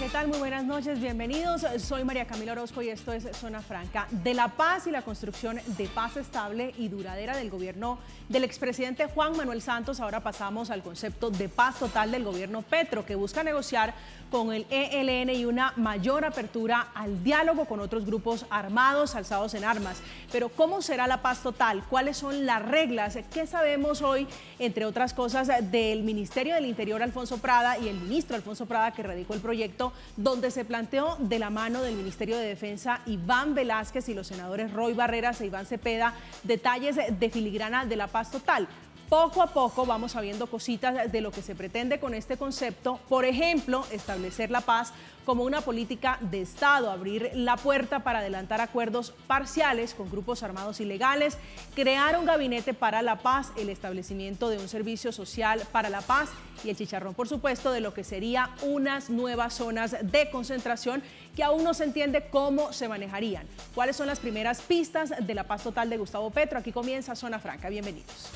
¿qué tal? Muy buenas noches, bienvenidos. Soy María Camila Orozco y esto es Zona Franca. De la paz y la construcción de paz estable y duradera del gobierno del expresidente Juan Manuel Santos, ahora pasamos al concepto de paz total del gobierno Petro, que busca negociar con el ELN y una mayor apertura al diálogo con otros grupos armados alzados en armas. Pero ¿cómo será la paz total? ¿Cuáles son las reglas? ¿Qué sabemos hoy, entre otras cosas, del Ministerio del Interior, Alfonso Prada, y el ministro Alfonso Prada, que radicó el proyecto, donde se planteó de la mano del Ministerio de Defensa, Iván Velázquez, y los senadores Roy Barreras e Iván Cepeda, detalles de filigrana de la paz total? Poco a poco vamos sabiendo cositas de lo que se pretende con este concepto. Por ejemplo, establecer la paz como una política de Estado, abrir la puerta para adelantar acuerdos parciales con grupos armados ilegales, crear un gabinete para la paz, el establecimiento de un servicio social para la paz y el chicharrón, por supuesto, de lo que serían unas nuevas zonas de concentración que aún no se entiende cómo se manejarían. ¿Cuáles son las primeras pistas de la paz total de Gustavo Petro? Aquí comienza Zona Franca. Bienvenidos.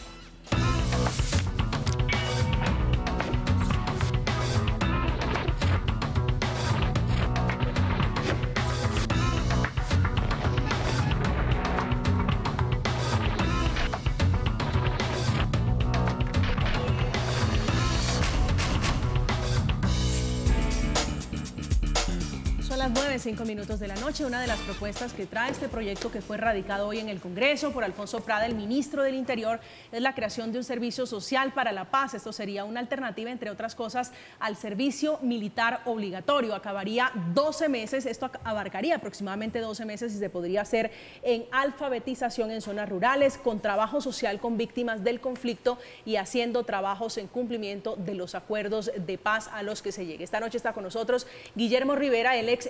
Las 9:05 de la noche. Una de las propuestas que trae este proyecto, que fue radicado hoy en el Congreso por Alfonso Prada, el ministro del Interior, es la creación de un servicio social para la paz. Esto sería una alternativa, entre otras cosas, al servicio militar obligatorio. Acabaría 12 meses, esto abarcaría aproximadamente 12 meses y se podría hacer en alfabetización en zonas rurales, con trabajo social con víctimas del conflicto y haciendo trabajos en cumplimiento de los acuerdos de paz a los que se llegue. Esta noche está con nosotros Guillermo Rivera, el ex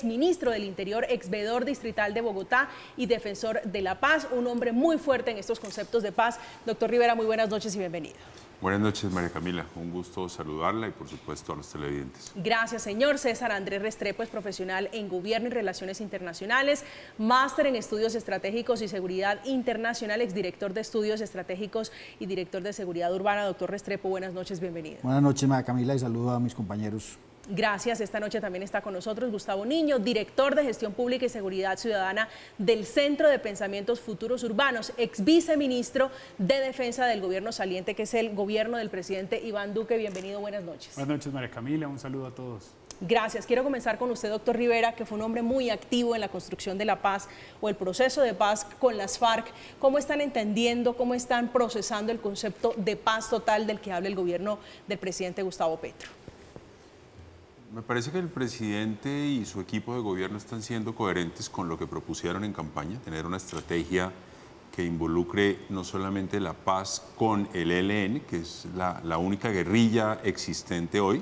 ministro del Interior, ex veedor distrital de Bogotá y defensor de la paz, un hombre muy fuerte en estos conceptos de paz. Doctor Rivera, muy buenas noches y bienvenido. Buenas noches, María Camila. Un gusto saludarla y, por supuesto, a los televidentes. Gracias, señor. César Andrés Restrepo es profesional en Gobierno y Relaciones Internacionales, máster en Estudios Estratégicos y Seguridad Internacional, exdirector de Estudios Estratégicos y director de Seguridad Urbana. Doctor Restrepo, buenas noches, bienvenido. Buenas noches, María Camila, y saludo a mis compañeros. Gracias. Esta noche también está con nosotros Gustavo Niño, director de Gestión Pública y Seguridad Ciudadana del Centro de Pensamientos Futuros Urbanos, ex viceministro de Defensa del gobierno saliente, que es el gobierno del presidente Iván Duque. Bienvenido, buenas noches. Buenas noches, María Camila, un saludo a todos. Gracias. Quiero comenzar con usted, doctor Rivera, que fue un hombre muy activo en la construcción de la paz o el proceso de paz con las FARC. ¿Cómo están entendiendo, cómo están procesando el concepto de paz total del que habla el gobierno del presidente Gustavo Petro? Me parece que el presidente y su equipo de gobierno están siendo coherentes con lo que propusieron en campaña, tener una estrategia que involucre no solamente la paz con el ELN, que es la única guerrilla existente hoy,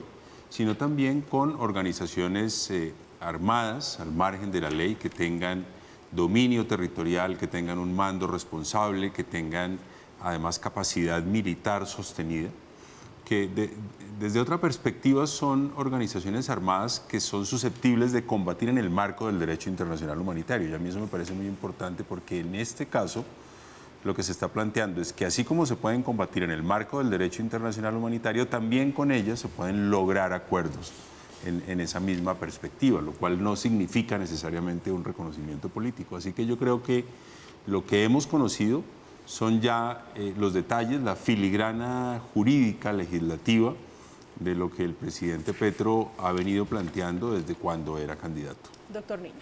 sino también con organizaciones armadas al margen de la ley, que tengan dominio territorial, que tengan un mando responsable, que tengan además capacidad militar sostenida, que desde otra perspectiva son organizaciones armadas que son susceptibles de combatir en el marco del derecho internacional humanitario. Y a mí eso me parece muy importante, porque en este caso lo que se está planteando es que así como se pueden combatir en el marco del derecho internacional humanitario, también con ellas se pueden lograr acuerdos en esa misma perspectiva, lo cual no significa necesariamente un reconocimiento político. Así que yo creo que lo que hemos conocido son ya los detalles, la filigrana jurídica, legislativa, de lo que el presidente Petro ha venido planteando desde cuando era candidato. Doctor Niño.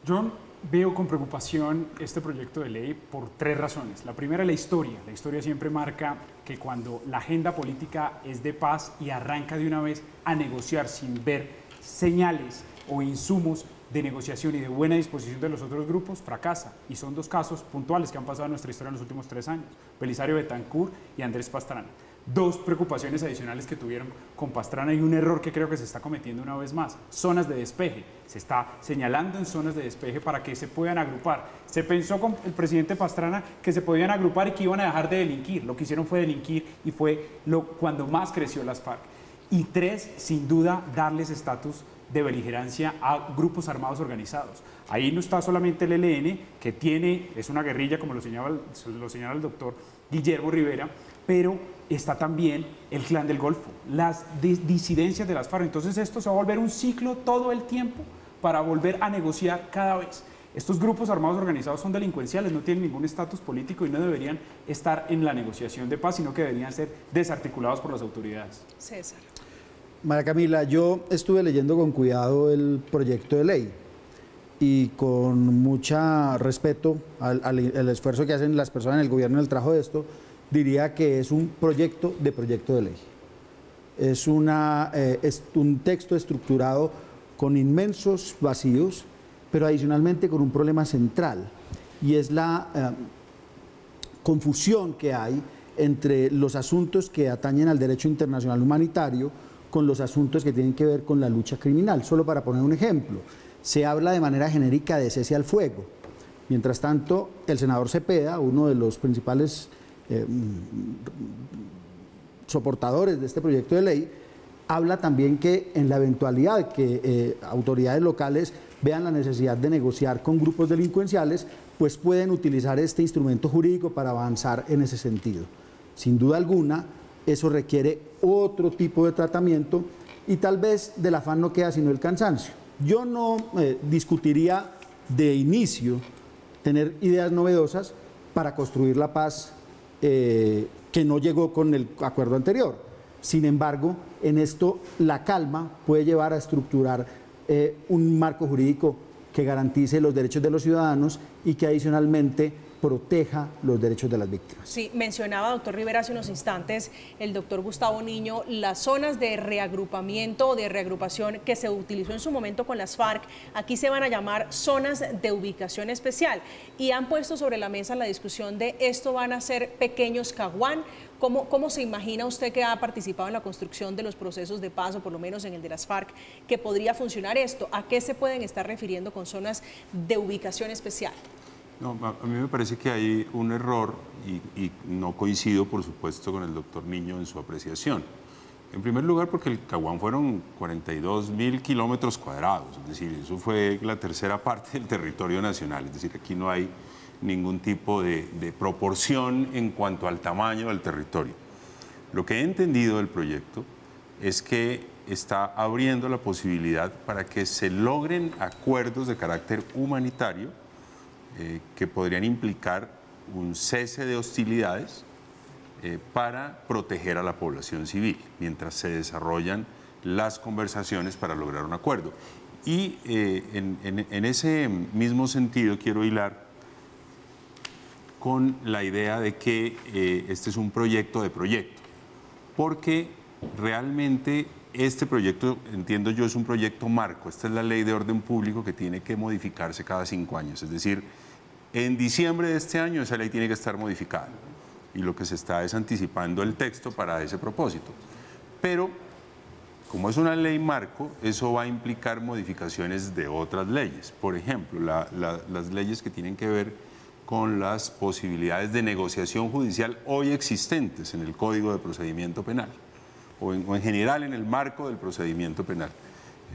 Yo veo con preocupación este proyecto de ley por tres razones. La primera, la historia. La historia siempre marca que cuando la agenda política es de paz y arranca de una vez a negociar sin ver señales o insumos de negociación y de buena disposición de los otros grupos, fracasa. Y son dos casos puntuales que han pasado en nuestra historia en los últimos 3 años. Belisario Betancur y Andrés Pastrana. Dos preocupaciones adicionales que tuvieron con Pastrana y un error que creo que se está cometiendo una vez más. Zonas de despeje. Se está señalando en zonas de despeje para que se puedan agrupar. Se pensó con el presidente Pastrana que se podían agrupar y que iban a dejar de delinquir. Lo que hicieron fue delinquir y fue cuando más creció las FARC. Y tres, sin duda, darles estatus de beligerancia a grupos armados organizados. Ahí no está solamente el ELN, que es una guerrilla, como lo señala el doctor Guillermo Rivera, pero está también el Clan del Golfo, las disidencias de las FARC. Entonces esto se va a volver un ciclo todo el tiempo para volver a negociar cada vez. Estos grupos armados organizados son delincuenciales, no tienen ningún estatus político y no deberían estar en la negociación de paz, sino que deberían ser desarticulados por las autoridades. César. María Camila, yo estuve leyendo con cuidado el proyecto de ley y con mucho respeto al esfuerzo que hacen las personas en el gobierno en el trabajo de esto, diría que es un proyecto de ley. Es un texto estructurado con inmensos vacíos, pero adicionalmente con un problema central, y es la confusión que hay entre los asuntos que atañen al derecho internacional humanitario con los asuntos que tienen que ver con la lucha criminal. Solo para poner un ejemplo, se habla de manera genérica de cese al fuego. Mientras tanto, el senador Cepeda, uno de los principales soportadores de este proyecto de ley, habla también que en la eventualidad que autoridades locales vean la necesidad de negociar con grupos delincuenciales, pues pueden utilizar este instrumento jurídico para avanzar en ese sentido. Sin duda alguna, eso requiere otro tipo de tratamiento y tal vez del afán no queda sino el cansancio. Yo no discutiría de inicio tener ideas novedosas para construir la paz que no llegó con el acuerdo anterior. Sin embargo, en esto la calma puede llevar a estructurar un marco jurídico que garantice los derechos de los ciudadanos y que adicionalmente proteja los derechos de las víctimas. Sí, mencionaba, doctor Rivera, hace unos instantes el doctor Gustavo Niño, las zonas de reagrupamiento o de reagrupación que se utilizó en su momento con las FARC, aquí se van a llamar zonas de ubicación especial y han puesto sobre la mesa la discusión de esto van a ser pequeños Caguán. ¿Cómo se imagina usted, que ha participado en la construcción de los procesos de paz, o por lo menos en el de las FARC, que podría funcionar esto? ¿A qué se pueden estar refiriendo con zonas de ubicación especial? No, a mí me parece que hay un error y no coincido, por supuesto, con el doctor Niño en su apreciación. En primer lugar, porque el Caguán fueron 42.000 kilómetros cuadrados, es decir, eso fue la tercera parte del territorio nacional, es decir, aquí no hay ningún tipo de proporción en cuanto al tamaño del territorio. Lo que he entendido del proyecto es que está abriendo la posibilidad para que se logren acuerdos de carácter humanitario que podrían implicar un cese de hostilidades para proteger a la población civil, mientras se desarrollan las conversaciones para lograr un acuerdo. Y en ese mismo sentido quiero hilar con la idea de que este es un proyecto de proyecto, porque realmente este proyecto, entiendo yo, es un proyecto marco. Esta es la ley de orden público que tiene que modificarse cada 5 años, es decir, en diciembre de este año esa ley tiene que estar modificada y lo que se está es anticipando el texto para ese propósito. Pero como es una ley marco, eso va a implicar modificaciones de otras leyes. Por ejemplo, las leyes que tienen que ver con las posibilidades de negociación judicial hoy existentes en el Código de Procedimiento Penal o en general en el marco del procedimiento penal.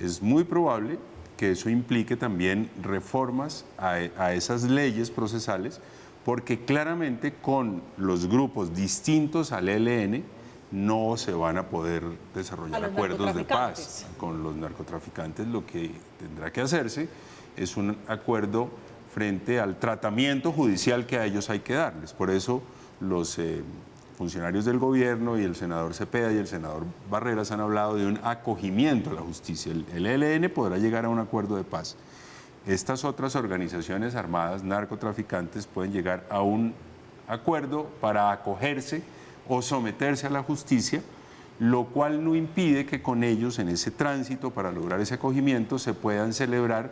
Es muy probable que eso implique también reformas a esas leyes procesales, porque claramente con los grupos distintos al ELN no se van a poder desarrollar acuerdos de paz. Con los narcotraficantes lo que tendrá que hacerse es un acuerdo frente al tratamiento judicial que a ellos hay que darles. Por eso los funcionarios del gobierno y el senador Cepeda y el senador Barreras han hablado de un acogimiento a la justicia. El ELN podrá llegar a un acuerdo de paz. Estas otras organizaciones armadas, narcotraficantes, pueden llegar a un acuerdo para acogerse o someterse a la justicia, lo cual no impide que con ellos, en ese tránsito para lograr ese acogimiento, se puedan celebrar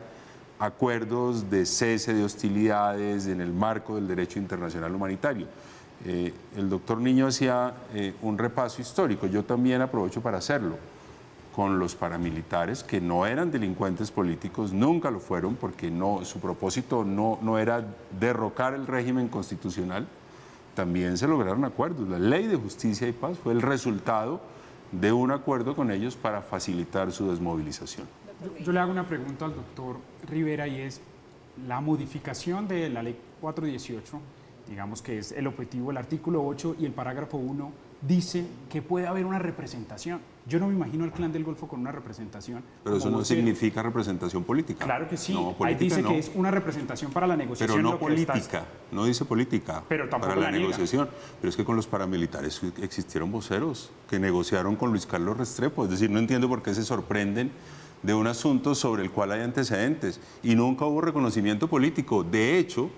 acuerdos de cese de hostilidades en el marco del derecho internacional humanitario. El doctor Niño hacía un repaso histórico, yo también aprovecho para hacerlo, con los paramilitares que no eran delincuentes políticos, nunca lo fueron, porque su propósito no era derrocar el régimen constitucional, también se lograron acuerdos. La Ley de Justicia y Paz fue el resultado de un acuerdo con ellos para facilitar su desmovilización. Yo le hago una pregunta al doctor Rivera y es, la modificación de la Ley 418 digamos que es el objetivo del artículo 8 y el parágrafo 1, dice que puede haber una representación. Yo no me imagino al Clan del Golfo con una representación. Pero eso no significa representación política. Claro que sí. No, ahí dice no. que es una representación para la negociación. Pero no política, no dice política pero para la negociación. Pero es que con los paramilitares existieron voceros que negociaron con Luis Carlos Restrepo. Es decir, no entiendo por qué se sorprenden de un asunto sobre el cual hay antecedentes. Y nunca hubo reconocimiento político. De hecho,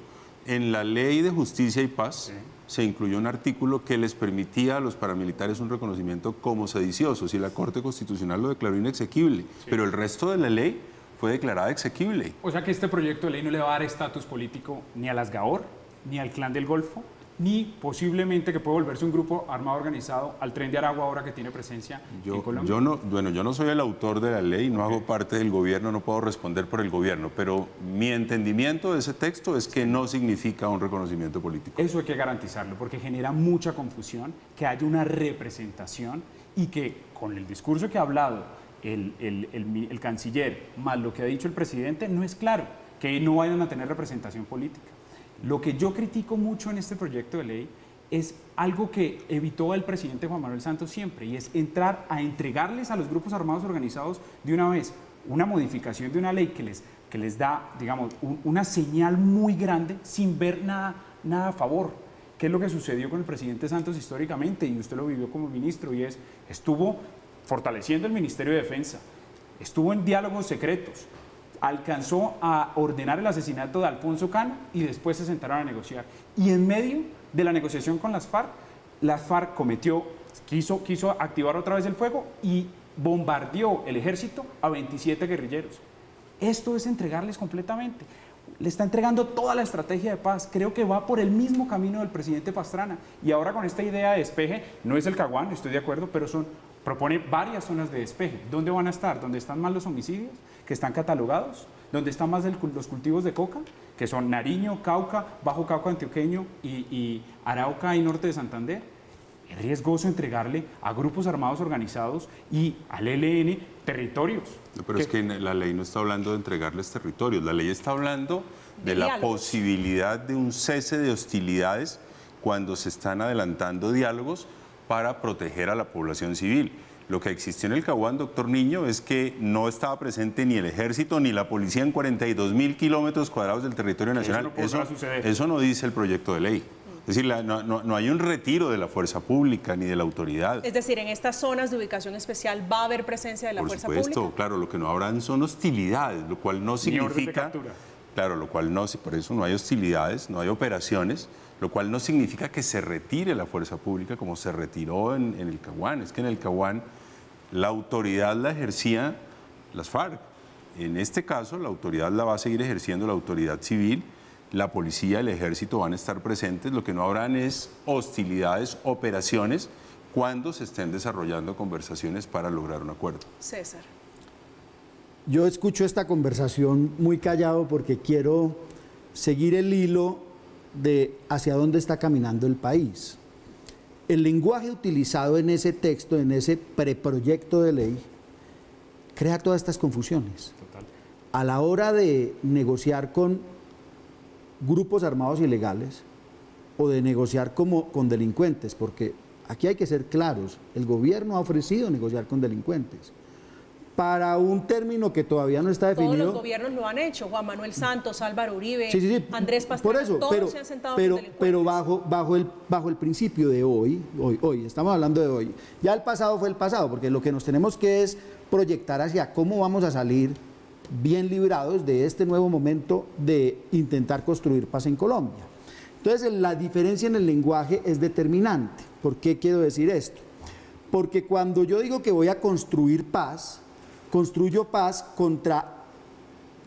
en la Ley de Justicia y Paz se incluyó un artículo que les permitía a los paramilitares un reconocimiento como sediciosos y la Corte Constitucional lo declaró inexequible, pero el resto de la ley fue declarada exequible. O sea que este proyecto de ley no le va a dar estatus político ni a las GAOR, ni al Clan del Golfo, ni posiblemente que puede volverse un grupo armado organizado al Tren de Aragua ahora que tiene presencia en Colombia. Yo no soy el autor de la ley, no hago parte del gobierno, no puedo responder por el gobierno, pero mi entendimiento de ese texto es que no significa un reconocimiento político. Eso hay que garantizarlo porque genera mucha confusión que haya una representación y que con el discurso que ha hablado el canciller más lo que ha dicho el presidente no es claro que no vayan a tener representación política. Lo que yo critico mucho en este proyecto de ley es algo que evitó el presidente Juan Manuel Santos siempre, y es entrar a entregarles a los grupos armados organizados de una vez una modificación de una ley que les da, digamos, una señal muy grande sin ver nada a favor. ¿Qué es lo que sucedió con el presidente Santos históricamente? Y usted lo vivió como ministro, y estuvo fortaleciendo el Ministerio de Defensa, estuvo en diálogos secretos, alcanzó a ordenar el asesinato de Alfonso Cano y después se sentaron a negociar. Y en medio de la negociación con las FARC quiso activar otra vez el fuego y bombardeó el ejército a 27 guerrilleros. Esto es entregarles completamente. Le está entregando toda la estrategia de paz. Creo que va por el mismo camino del presidente Pastrana. Y ahora con esta idea de despeje, no es el Caguán, estoy de acuerdo, pero propone varias zonas de despeje. ¿Dónde van a estar? ¿Dónde están más los homicidios, que están catalogados? ¿Dónde están más los cultivos de coca, que son Nariño, Cauca, Bajo Cauca Antioqueño y Arauca y norte de Santander? Es riesgoso entregarle a grupos armados organizados y al ELN territorios. No, pero es que la ley no está hablando de entregarles territorios, la ley está hablando de la posibilidad de un cese de hostilidades cuando se están adelantando diálogos para proteger a la población civil. Lo que existió en el Caguán, doctor Niño, es que no estaba presente ni el ejército ni la policía en 42.000 kilómetros cuadrados del territorio nacional. Eso no dice el proyecto de ley. Es decir, no hay un retiro de la fuerza pública ni de la autoridad. Es decir, en estas zonas de ubicación especial va a haber presencia de la fuerza pública. Por supuesto, claro, lo que no habrán son hostilidades, lo cual no significa... Claro, lo cual no, por eso no hay hostilidades, no hay operaciones, lo cual no significa que se retire la fuerza pública como se retiró en el Caguán. Es que en el Caguán la autoridad la ejercía las FARC. En este caso, la autoridad la va a seguir ejerciendo la autoridad civil. La policía, el ejército van a estar presentes, lo que no habrán es hostilidades, operaciones, cuando se estén desarrollando conversaciones para lograr un acuerdo. César. Yo escucho esta conversación muy callado porque quiero seguir el hilo de hacia dónde está caminando el país. El lenguaje utilizado en ese texto, en ese preproyecto de ley, crea todas estas confusiones. Total. A la hora de negociar con grupos armados ilegales o de negociar con delincuentes, porque aquí hay que ser claros, el gobierno ha ofrecido negociar con delincuentes para un término que todavía no está definido. Todos los gobiernos lo han hecho, Juan Manuel Santos, Álvaro Uribe, Andrés Pastrana, por eso, todos se han sentado con delincuentes. Pero bajo el principio de hoy, estamos hablando de hoy, ya el pasado fue el pasado, porque lo que nos tenemos que es proyectar hacia cómo vamos a salir bien librados de este nuevo momento de intentar construir paz en Colombia. Entonces, la diferencia en el lenguaje es determinante. ¿Por qué quiero decir esto? Porque cuando yo digo que voy a construir paz, construyo paz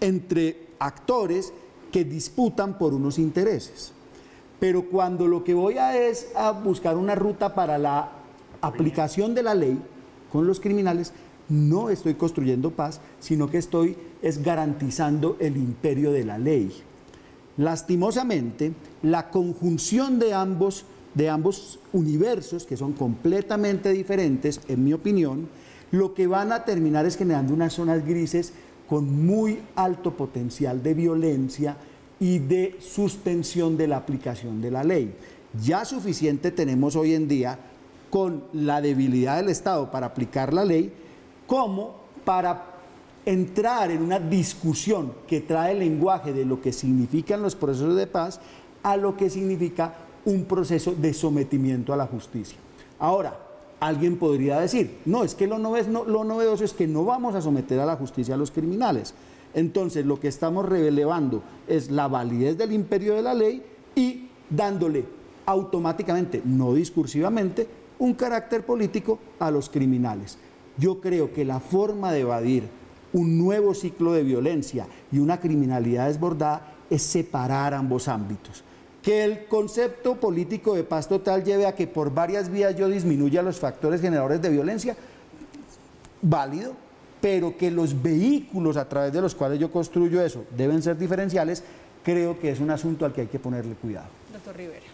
entre actores que disputan por unos intereses. Pero cuando lo que voy es a buscar una ruta para la aplicación de la ley con los criminales, no estoy construyendo paz, sino que estoy garantizando el imperio de la ley. Lastimosamente, la conjunción de ambos universos, que son completamente diferentes, en mi opinión, lo que van a terminar es generando unas zonas grises con muy alto potencial de violencia y de suspensión de la aplicación de la ley. Ya suficiente tenemos hoy en día con la debilidad del Estado para aplicar la ley, como para entrar en una discusión que trae el lenguaje de lo que significan los procesos de paz a lo que significa un proceso de sometimiento a la justicia. Ahora, alguien podría decir, no, es que lo novedoso es que no vamos a someter a la justicia a los criminales. Entonces, lo que estamos relevando es la validez del imperio de la ley y dándole automáticamente, no discursivamente, un carácter político a los criminales. Yo creo que la forma de evadir un nuevo ciclo de violencia y una criminalidad desbordada es separar ambos ámbitos. Que el concepto político de paz total lleve a que por varias vías yo disminuya los factores generadores de violencia, válido, pero que los vehículos a través de los cuales yo construyo eso deben ser diferenciales, creo que es un asunto al que hay que ponerle cuidado. Doctor Rivera.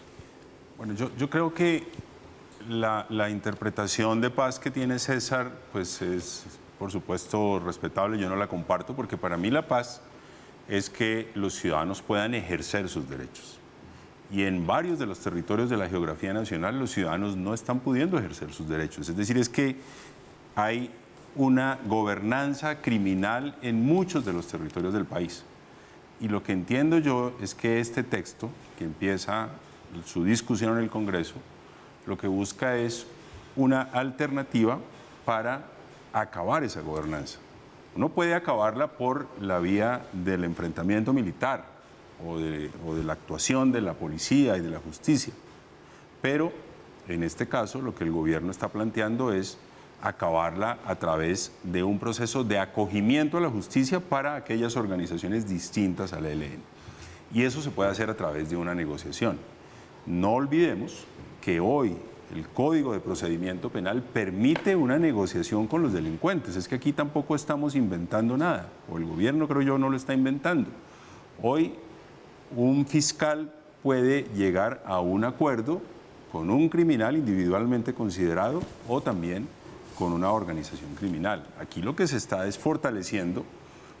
Bueno, yo creo que la interpretación de paz que tiene César, pues es, por supuesto, respetable. Yo no la comparto, porque para mí la paz es que los ciudadanos puedan ejercer sus derechos. Y en varios de los territorios de la geografía nacional los ciudadanos no están pudiendo ejercer sus derechos. Es decir, es que hay una gobernanza criminal en muchos de los territorios del país. Y lo que entiendo yo es que este texto, que empieza su discusión en el Congreso, lo que busca es una alternativa para acabar esa gobernanza. Uno puede acabarla por la vía del enfrentamiento militar o de la actuación de la policía y de la justicia, pero en este caso lo que el gobierno está planteando es acabarla a través de un proceso de acogimiento a la justicia para aquellas organizaciones distintas al ELN. Y eso se puede hacer a través de una negociación. No olvidemos que hoy el Código de Procedimiento Penal permite una negociación con los delincuentes. Es que aquí tampoco estamos inventando nada, o el gobierno, creo yo, no lo está inventando. Hoy un fiscal puede llegar a un acuerdo con un criminal individualmente considerado o también con una organización criminal. Aquí lo que se está es fortaleciendo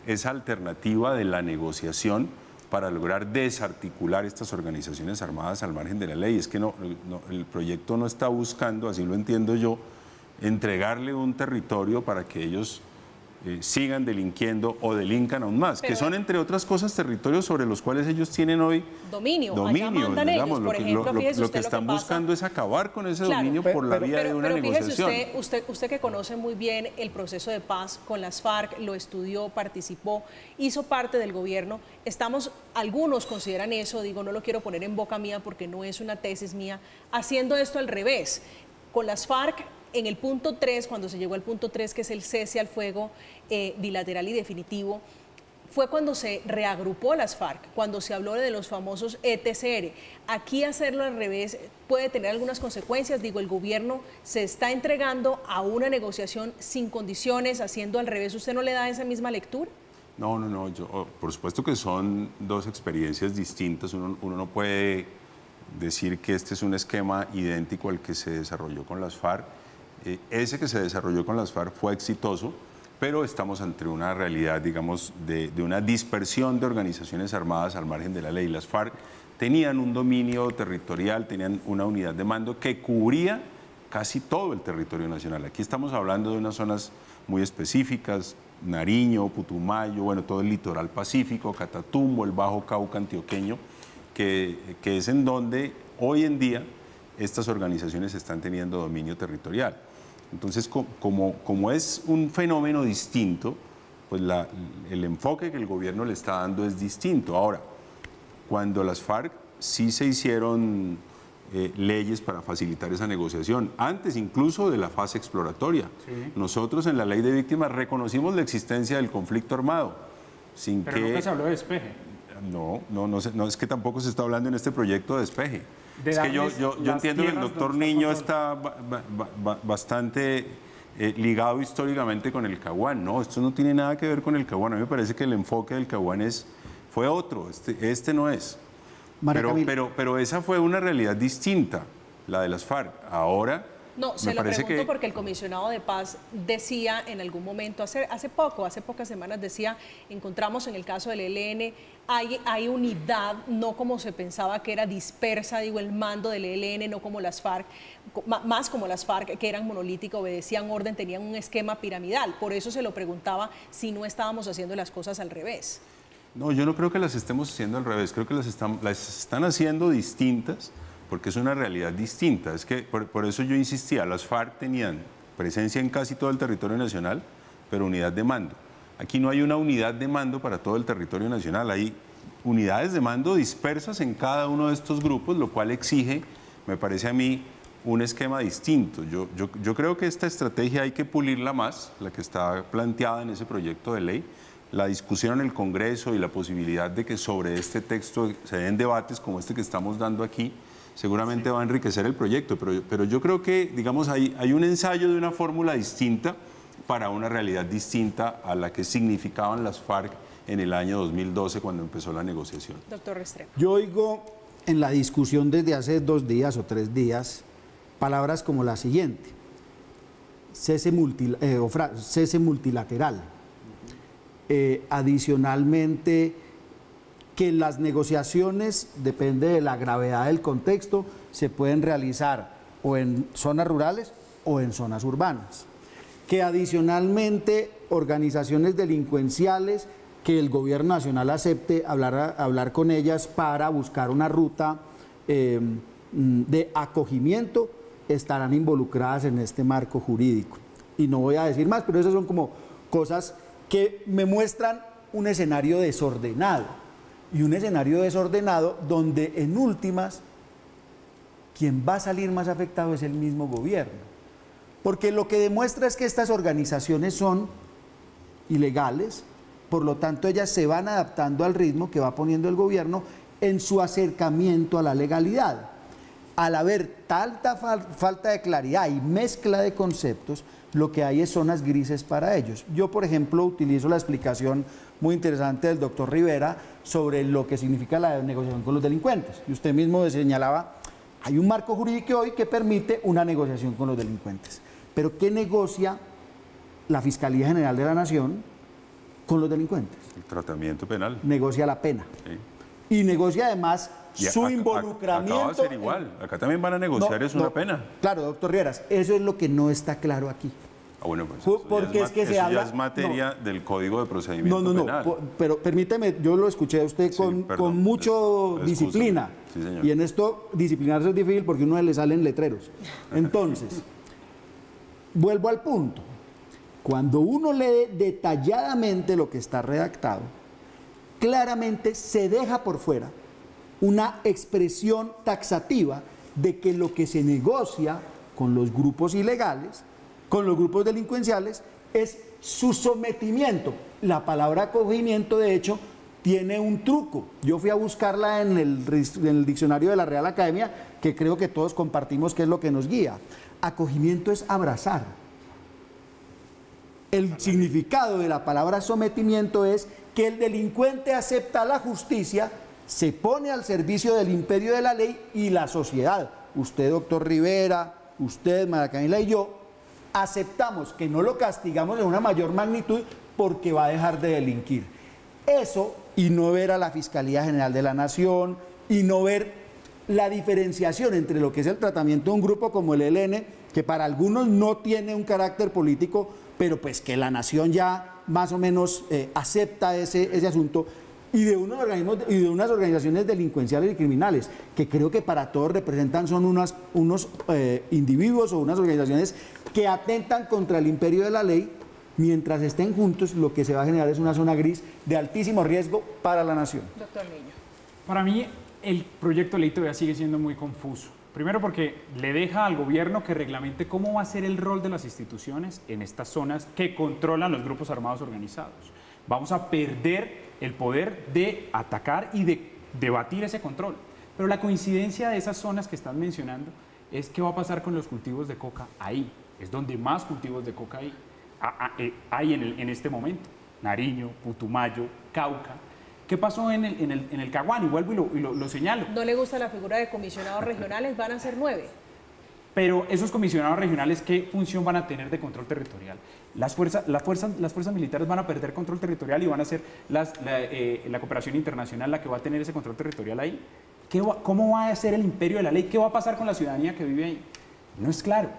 esa alternativa de la negociación para lograr desarticular estas organizaciones armadas al margen de la ley. Es que el proyecto no está buscando, así lo entiendo yo, entregarle un territorio para que ellos sigan delinquiendo o delincan aún más, que son, entre otras cosas, territorios sobre los cuales ellos tienen hoy dominio. Allá mandan digamos, ellos, por ejemplo, lo que están buscando es acabar con ese dominio por la vía de una negociación. Fíjese usted que conoce muy bien el proceso de paz con las FARC, lo estudió, participó, hizo parte del gobierno. Algunos consideran eso, digo, no lo quiero poner en boca mía porque no es una tesis mía, haciendo esto al revés. Con las FARC, en el punto 3, cuando se llegó al punto 3, que es el cese al fuego bilateral y definitivo, fue cuando se reagrupó las FARC, cuando se habló de los famosos ETCR. Aquí hacerlo al revés puede tener algunas consecuencias. Digo, el gobierno se está entregando a una negociación sin condiciones, haciendo al revés. ¿Usted no le da esa misma lectura? No, yo, por supuesto que son dos experiencias distintas. Uno no puede decir que este es un esquema idéntico al que se desarrolló con las FARC. Ese que se desarrolló con las FARC fue exitoso, pero estamos ante una realidad, digamos, de una dispersión de organizaciones armadas al margen de la ley. Las FARC tenían un dominio territorial, tenían una unidad de mando que cubría casi todo el territorio nacional. Aquí estamos hablando de unas zonas muy específicas, Nariño, Putumayo, bueno, todo el litoral pacífico, Catatumbo, el Bajo Cauca antioqueño, que es en donde hoy en día estas organizaciones están teniendo dominio territorial. Entonces, como es un fenómeno distinto, pues el enfoque que el gobierno le está dando es distinto. Ahora, cuando las FARC sí se hicieron leyes para facilitar esa negociación, antes incluso de la fase exploratoria. Sí. Nosotros en la ley de víctimas reconocimos la existencia del conflicto armado. Pero nunca se habló de despeje. No, es que tampoco se está hablando en este proyecto de despeje. Es que yo entiendo que el doctor Niño está bastante ligado históricamente con el Caguán. No, esto no tiene nada que ver con el Caguán. A mí me parece que el enfoque del Caguán fue otro, este no es. Pero esa fue una realidad distinta, la de las FARC. Ahora No, se lo pregunto porque el comisionado de paz decía en algún momento, hace pocas semanas decía, encontramos en el caso del ELN, hay unidad, no como se pensaba que era dispersa, digo, el mando del ELN, no como las FARC, más como las FARC, que eran monolíticas, obedecían orden, tenían un esquema piramidal. Por eso se lo preguntaba si no estábamos haciendo las cosas al revés. No, yo no creo que las estemos haciendo al revés, creo que las están haciendo distintas, porque es una realidad distinta. Es que por eso yo insistía, las FARC tenían presencia en casi todo el territorio nacional, pero unidad de mando. Aquí no hay una unidad de mando para todo el territorio nacional, hay unidades de mando dispersas en cada uno de estos grupos, lo cual exige, me parece a mí, un esquema distinto. Yo creo que esta estrategia hay que pulirla más, la que está planteada en ese proyecto de ley. La discusión en el Congreso y la posibilidad de que sobre este texto se den debates como este que estamos dando aquí, seguramente va a enriquecer el proyecto, pero yo creo que, digamos, hay un ensayo de una fórmula distinta para una realidad distinta a la que significaban las FARC en el año 2012 cuando empezó la negociación. Doctor Restrepo. Yo oigo en la discusión desde hace 2 días o 3 días palabras como la siguiente: cese multilateral. Adicionalmente, que las negociaciones, depende de la gravedad del contexto, se pueden realizar o en zonas rurales o en zonas urbanas. Que adicionalmente organizaciones delincuenciales, que el gobierno nacional acepte hablar con ellas para buscar una ruta de acogimiento, estarán involucradas en este marco jurídico. Y no voy a decir más, pero esas son como cosas que me muestran un escenario desordenado. Y un escenario desordenado donde en últimas quien va a salir más afectado es el mismo gobierno. Porque lo que demuestra es que estas organizaciones son ilegales, por lo tanto ellas se van adaptando al ritmo que va poniendo el gobierno en su acercamiento a la legalidad. Al haber tanta falta de claridad y mezcla de conceptos, lo que hay es zonas grises para ellos. Yo, por ejemplo, utilizo la explicación muy interesante del doctor Rivera sobre lo que significa la negociación con los delincuentes. Y usted mismo señalaba, hay un marco jurídico hoy que permite una negociación con los delincuentes. Pero ¿qué negocia la Fiscalía General de la Nación con los delincuentes? El tratamiento penal. Negocia la pena. Sí. Y negocia además su involucramiento. Acá va a ser igual, acá también van a negociar una pena. Claro, doctor Rieras, eso es lo que no está claro aquí. Ah, bueno, pues porque es que se habla, ya es materia del Código de Procedimiento Penal. Pero permíteme, yo lo escuché a usted con mucho disciplina. Sí, señor. Y en esto disciplinarse es difícil porque a uno le salen letreros. Entonces, vuelvo al punto. Cuando uno lee detalladamente lo que está redactado, claramente se deja por fuera una expresión taxativa de que lo que se negocia con los grupos ilegales, con los grupos delincuenciales, es su sometimiento. La palabra acogimiento, de hecho, tiene un truco. Yo fui a buscarla en el diccionario de la Real Academia, que creo que todos compartimos que es lo que nos guía. Acogimiento es abrazar. El significado de la palabra sometimiento es que el delincuente acepta la justicia, se pone al servicio del imperio de la ley y la sociedad. Usted, doctor Rivera, usted, María Camila y yo, aceptamos que no lo castigamos en una mayor magnitud porque va a dejar de delinquir. Eso, y no ver a la Fiscalía General de la Nación, y no ver la diferenciación entre lo que es el tratamiento de un grupo como el ELN, que para algunos no tiene un carácter político, pero pues que la nación ya más o menos acepta ese asunto, y de unos organismos y de unas organizaciones delincuenciales y criminales, que creo que para todos representan son unos individuos o unas organizaciones que atentan contra el imperio de la ley. Mientras estén juntos, lo que se va a generar es una zona gris de altísimo riesgo para la nación. Doctor Niño. Para mí, el proyecto de ley todavía sigue siendo muy confuso. Primero porque le deja al gobierno que reglamente cómo va a ser el rol de las instituciones en estas zonas que controlan los grupos armados organizados. Vamos a perder el poder de atacar y de debatir ese control. Pero la coincidencia de esas zonas que están mencionando es qué va a pasar con los cultivos de coca ahí. Es donde más cultivos de coca hay en este momento. Nariño, Putumayo, Cauca. ¿Qué pasó en el Caguán? Y vuelvo y lo señalo. ¿No le gusta la figura de comisionados regionales? Van a ser 9. Pero esos comisionados regionales, ¿qué función van a tener de control territorial? Las fuerzas militares van a perder control territorial y van a ser la cooperación internacional la que va a tener ese control territorial ahí. ¿Cómo va a ser el imperio de la ley? ¿Qué va a pasar con la ciudadanía que vive ahí? No es claro.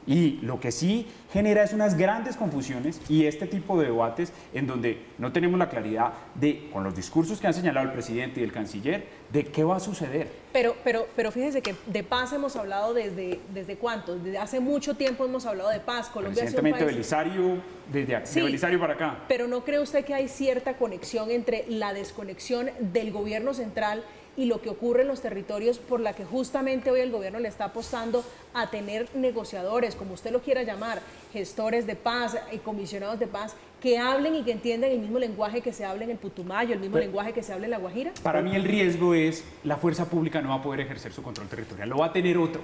Y lo que sí genera es unas grandes confusiones y este tipo de debates en donde no tenemos la claridad de, con los discursos que han señalado el presidente y el canciller, de qué va a suceder. Pero fíjese que de paz hemos hablado desde ¿cuánto? Desde hace mucho tiempo hemos hablado de paz. Colombia Recientemente Belisario, de Belisario para acá. Pero ¿no cree usted que hay cierta conexión entre la desconexión del gobierno central y lo que ocurre en los territorios, por la que justamente hoy el gobierno le está apostando a tener negociadores, como usted lo quiera llamar, gestores de paz, comisionados de paz, que hablen y que entiendan el mismo lenguaje que se habla en el Putumayo, el mismo lenguaje que se habla en La Guajira? Para mí el riesgo es la fuerza pública no va a poder ejercer su control territorial, lo va a tener otro.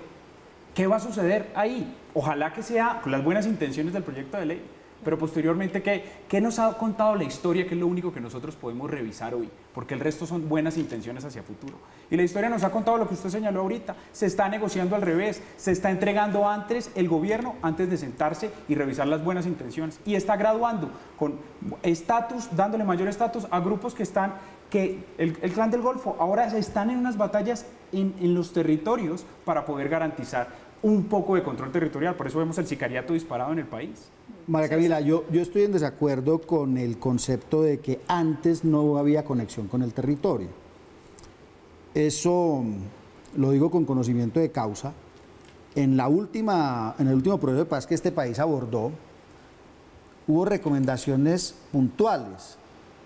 ¿Qué va a suceder ahí? Ojalá que sea con las buenas intenciones del proyecto de ley, pero posteriormente, ¿qué nos ha contado la historia? Que es lo único que nosotros podemos revisar hoy, porque el resto son buenas intenciones hacia futuro. Y la historia nos ha contado lo que usted señaló ahorita, se está negociando al revés, se está entregando antes el gobierno, antes de sentarse y revisar las buenas intenciones, y está graduando con estatus, dándole mayor estatus a grupos que están, el Clan del Golfo, ahora están en unas batallas en los territorios para poder garantizar un poco de control territorial, por eso vemos el sicariato disparado en el país. María Camila, yo estoy en desacuerdo con el concepto de que antes no había conexión con el territorio. Eso lo digo con conocimiento de causa. En el último proceso de paz que este país abordó, hubo recomendaciones puntuales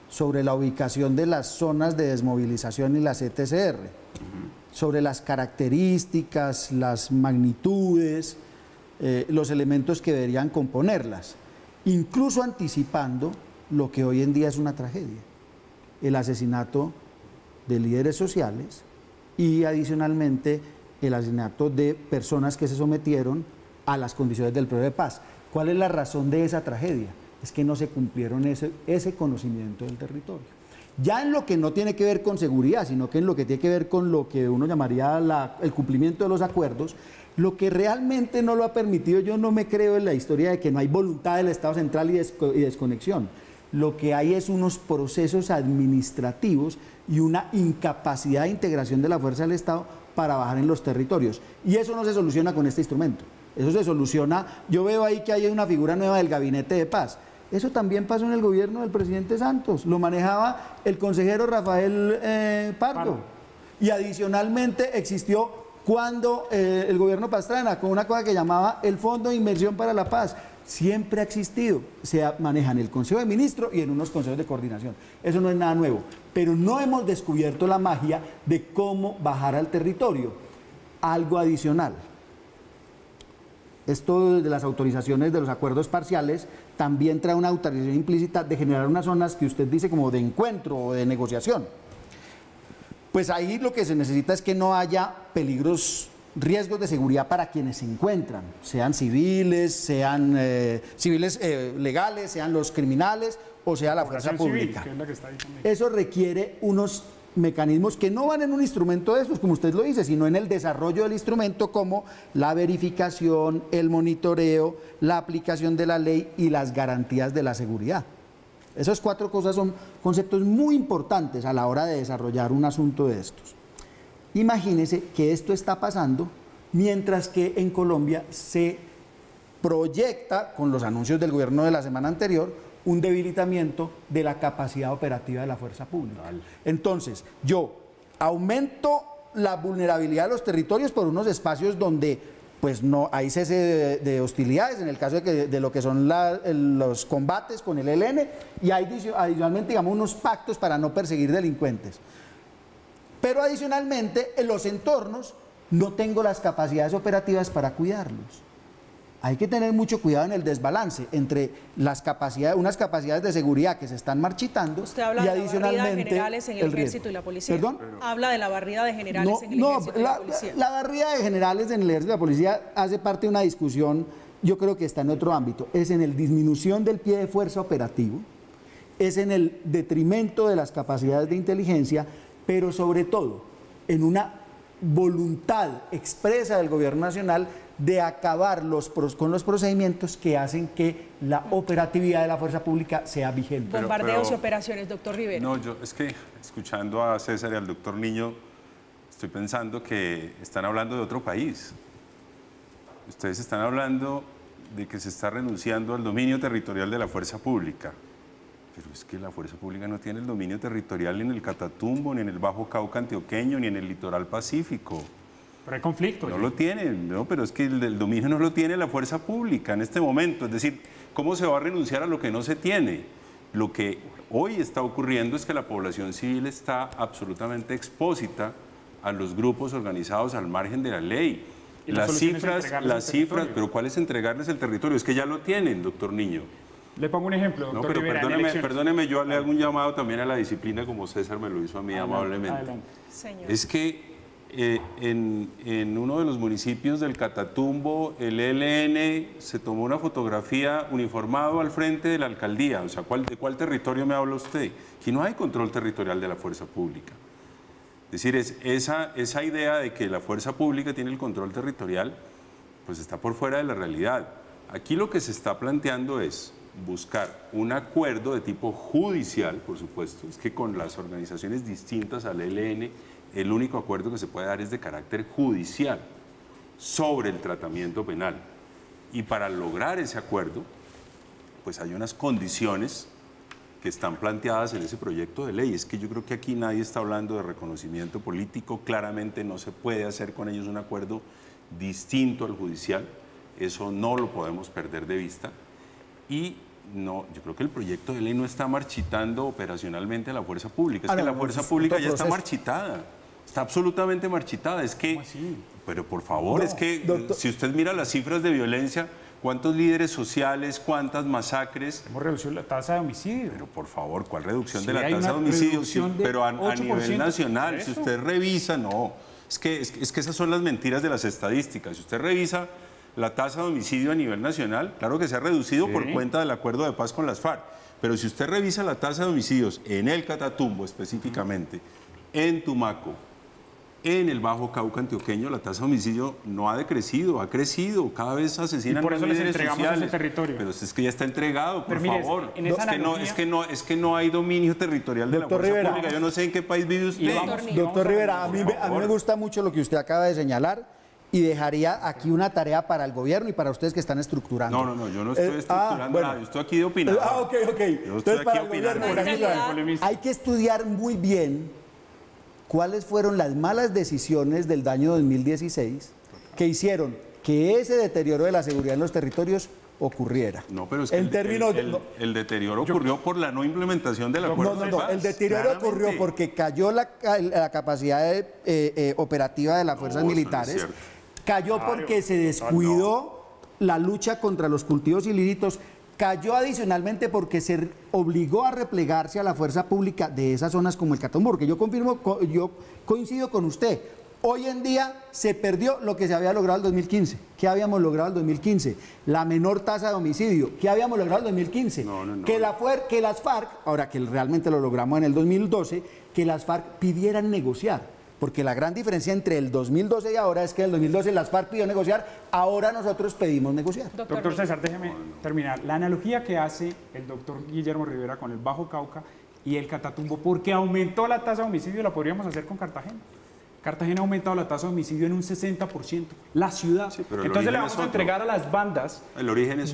sobre la ubicación de las zonas de desmovilización y las ETCR, sobre las características, las magnitudes, los elementos que deberían componerlas, incluso anticipando lo que hoy en día es una tragedia, el asesinato de líderes sociales y adicionalmente el asesinato de personas que se sometieron a las condiciones del proceso de paz. ¿Cuál es la razón de esa tragedia? Es que no se cumplieron ese conocimiento del territorio. Ya en lo que no tiene que ver con seguridad, sino que en lo que tiene que ver con lo que uno llamaría el cumplimiento de los acuerdos, lo que realmente no lo ha permitido, yo no me creo en la historia de que no hay voluntad del Estado central y desconexión. Lo que hay es unos procesos administrativos y una incapacidad de integración de la fuerza del Estado para bajar en los territorios. Y eso no se soluciona con este instrumento. Eso se soluciona, yo veo ahí que hay una figura nueva del Gabinete de Paz. Eso también pasó en el gobierno del presidente Santos, lo manejaba el consejero Rafael Pardo. Y adicionalmente existió cuando el gobierno Pastrana, con una cosa que llamaba el Fondo de Inversión para la Paz, siempre ha existido, se maneja en el Consejo de Ministros y en unos consejos de coordinación. Eso no es nada nuevo, pero no hemos descubierto la magia de cómo bajar al territorio. Algo adicional. Esto de las autorizaciones de los acuerdos parciales también trae una autorización implícita de generar unas zonas que usted dice como de encuentro o de negociación. Pues ahí lo que se necesita es que no haya riesgos de seguridad para quienes se encuentran, sean civiles, legales, sean los criminales o sea la fuerza pública. Eso requiere unos mecanismos que no van en un instrumento de estos, como usted lo dice, sino en el desarrollo del instrumento, como la verificación, el monitoreo, la aplicación de la ley y las garantías de la seguridad. Esas 4 cosas son conceptos muy importantes a la hora de desarrollar un asunto de estos. Imagínese que esto está pasando mientras que en Colombia se proyecta, con los anuncios del gobierno de la semana anterior, un debilitamiento de la capacidad operativa de la fuerza pública. Entonces, yo aumento la vulnerabilidad de los territorios por unos espacios donde pues no hay cese de hostilidades, en el caso de lo que son los combates con el ELN, y hay adicionalmente, digamos, unos pactos para no perseguir delincuentes. Pero adicionalmente, en los entornos no tengo las capacidades operativas para cuidarlos. Hay que tener mucho cuidado en el desbalance entre unas capacidades de seguridad que se están marchitando y adicionalmente de generales en el ejército y la policía. ¿Perdón? Habla de la barrida de generales en el ejército y la policía. La barrida de generales en el ejército y la policía hace parte de una discusión, yo creo que está en otro ámbito, es en el disminución del pie de fuerza operativo, es en el detrimento de las capacidades de inteligencia, pero sobre todo en una voluntad expresa del gobierno nacional de acabar con los procedimientos que hacen que la operatividad de la fuerza pública sea vigente. Bombardeos y operaciones, doctor Rivera. No, yo es que escuchando a César y al doctor Niño, estoy pensando que están hablando de otro país. Ustedes están hablando de que se está renunciando al dominio territorial de la fuerza pública. Pero es que la fuerza pública no tiene el dominio territorial ni en el Catatumbo, ni en el Bajo Cauca antioqueño, ni en el litoral pacífico. Pero hay conflicto. No lo tienen, no, pero es que el dominio no lo tiene la fuerza pública en este momento. Es decir, ¿cómo se va a renunciar a lo que no se tiene? Lo que hoy está ocurriendo es que la población civil está absolutamente expósita a los grupos organizados al margen de la ley. ¿Y las cifras, pero ¿cuál es entregarles el territorio? Es que ya lo tienen, doctor Niño. Le pongo un ejemplo, doctor No, pero Rivera, perdóneme, yo le hago un llamado también a la disciplina como César me lo hizo a mí amablemente. Adelante. Señor. Es que en uno de los municipios del Catatumbo, el ELN se tomó una fotografía uniformado al frente de la alcaldía. O sea, ¿de cuál territorio me habla usted? Aquí no hay control territorial de la fuerza pública. Es decir, esa idea de que la fuerza pública tiene el control territorial, pues está por fuera de la realidad. Aquí lo que se está planteando es buscar un acuerdo de tipo judicial, por supuesto. Es que con las organizaciones distintas al ELN, el único acuerdo que se puede dar es de carácter judicial sobre el tratamiento penal. Y para lograr ese acuerdo, pues hay unas condiciones que están planteadas en ese proyecto de ley. Es que yo creo que aquí nadie está hablando de reconocimiento político, claramente no se puede hacer con ellos un acuerdo distinto al judicial, eso no lo podemos perder de vista. Y no, yo creo que el proyecto de ley no está marchitando operacionalmente a la fuerza pública, es que la fuerza pública ya está marchitada. Está absolutamente marchitada. Es que, pero por favor, es que si usted mira las cifras de violencia, ¿cuántos líderes sociales, cuántas masacres? Hemos reducido la tasa de homicidio. Pero por favor, ¿cuál reducción de la tasa de homicidio? Sí, pero a nivel nacional, si usted revisa, no. Es que esas son las mentiras de las estadísticas. Si usted revisa la tasa de homicidio a nivel nacional, claro que se ha reducido por cuenta del acuerdo de paz con las FARC. Pero si usted revisa la tasa de homicidios en el Catatumbo específicamente, en Tumaco, en el Bajo Cauca antioqueño, la tasa de homicidio no ha decrecido, ha crecido, cada vez asesinan. Y por eso les líderes entregamos sociales. ese territorio. Pero es que ya está entregado, por favor. En esa Es que no hay dominio territorial de la fuerza pública. Yo no sé en qué país vive usted. Doctor Rivera, a mí me gusta mucho lo que usted acaba de señalar y dejaría aquí una tarea para el gobierno y para ustedes que están estructurando. No, yo no estoy estructurando nada, yo estoy aquí de opinar. Ok. Entonces, para el gobierno, hay que estudiar muy bien cuáles fueron las malas decisiones del año 2016 que hicieron que ese deterioro de la seguridad en los territorios ocurriera. No, pero es que el deterioro ocurrió por la no implementación del acuerdo de paz. El deterioro ocurrió porque cayó la capacidad operativa de las fuerzas militares, cayó porque se descuidó la lucha contra los cultivos ilícitos, cayó adicionalmente porque se obligó a replegarse a la fuerza pública de esas zonas como el Catatumbo, porque yo coincido con usted. Hoy en día se perdió lo que se había logrado en 2015. ¿Qué habíamos logrado en 2015? La menor tasa de homicidio. ¿Qué habíamos logrado en 2015? Que las FARC, ahora que realmente lo logramos en el 2012, que las FARC pidieran negociar. Porque la gran diferencia entre el 2012 y ahora es que en el 2012 las FARC pidió negociar, ahora nosotros pedimos negociar. Doctor César, déjeme terminar. La analogía que hace el doctor Guillermo Rivera con el Bajo Cauca y el Catatumbo, porque aumentó la tasa de homicidio, la podríamos hacer con Cartagena. Cartagena ha aumentado la tasa de homicidio en un 60%. La ciudad. Sí, entonces le vamos a entregar a las bandas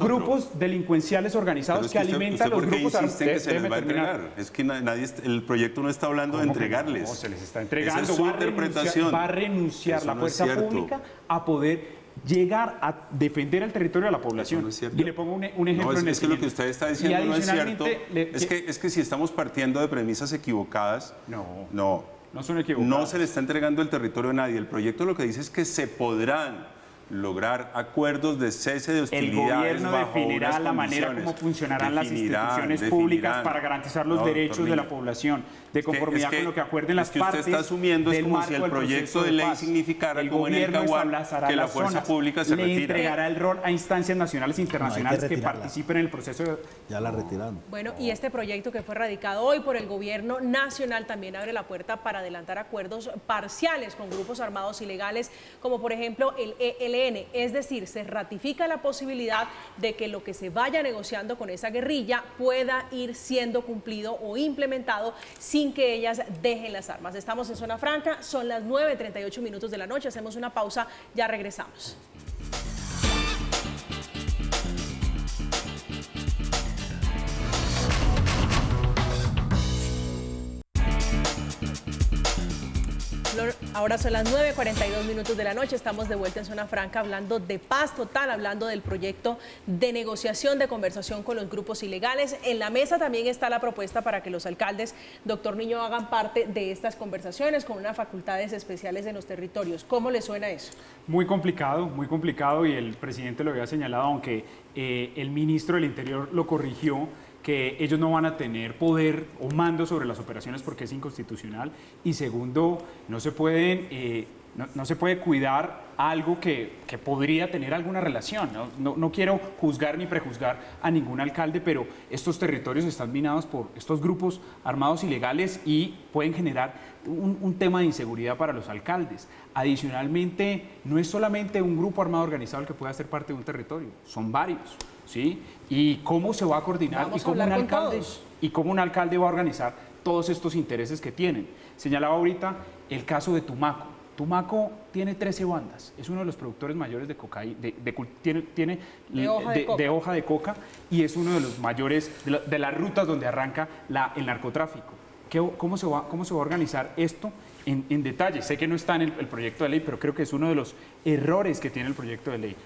grupos delincuenciales organizados que alimentan los grupos armados. Que se les va a entregar. Es que el proyecto no está hablando de entregarles. No, se les está entregando. Esa es su interpretación. Va a renunciar la fuerza pública a poder llegar a defender el territorio de la población. No es cierto. Y le pongo un ejemplo en el es que lo que usted está diciendo no es cierto. Es que si estamos partiendo de premisas equivocadas, no son equivocadas. No se le está entregando el territorio a nadie. El proyecto lo que dice es que se podrán lograr acuerdos de cese de hostilidades. El gobierno definirá la manera como funcionarán las instituciones públicas para garantizar los derechos de la población, de conformidad con lo que acuerden las partes. Usted está asumiendo es como si el proyecto de ley significara, como en el Caguán, que la fuerza pública se retira. Le entregará el rol a instancias nacionales e internacionales que participen en el proceso. Ya la retiraron. Bueno, y este proyecto que fue radicado hoy por el gobierno nacional también abre la puerta para adelantar acuerdos parciales con grupos armados ilegales, como por ejemplo el ELN ELN, es decir, se ratifica la posibilidad de que lo que se vaya negociando con esa guerrilla pueda ir siendo cumplido o implementado sin que ellas dejen las armas. Estamos en Zona Franca, son las 9:38 minutos de la noche, hacemos una pausa, ya regresamos. Ahora son las 9:42 minutos de la noche, estamos de vuelta en Zona Franca hablando de paz total, hablando del proyecto de negociación, de conversación con los grupos ilegales. En la mesa también está la propuesta para que los alcaldes, doctor Niño, hagan parte de estas conversaciones con unas facultades especiales en los territorios. ¿Cómo le suena eso? Muy complicado y el presidente lo había señalado, aunque el ministro del Interior lo corrigió, que ellos no van a tener poder o mando sobre las operaciones porque es inconstitucional, y segundo, no se puede cuidar algo que podría tener alguna relación. No quiero juzgar ni prejuzgar a ningún alcalde, pero estos territorios están minados por estos grupos armados ilegales y pueden generar un tema de inseguridad para los alcaldes. Adicionalmente, no es solamente un grupo armado organizado el que pueda ser parte de un territorio, son varios. ¿Sí? ¿Y cómo se va a coordinar y cómo un alcalde va a organizar todos estos intereses que tienen? Señalaba ahorita el caso de Tumaco. Tumaco tiene 13 bandas, es uno de los productores mayores de cocaína, de hoja de coca, y es uno de los mayores, de las rutas donde arranca el narcotráfico. ¿Cómo se va a organizar esto en detalle? Sé que no está en el proyecto de ley, pero creo que es uno de los errores que tiene el proyecto de ley.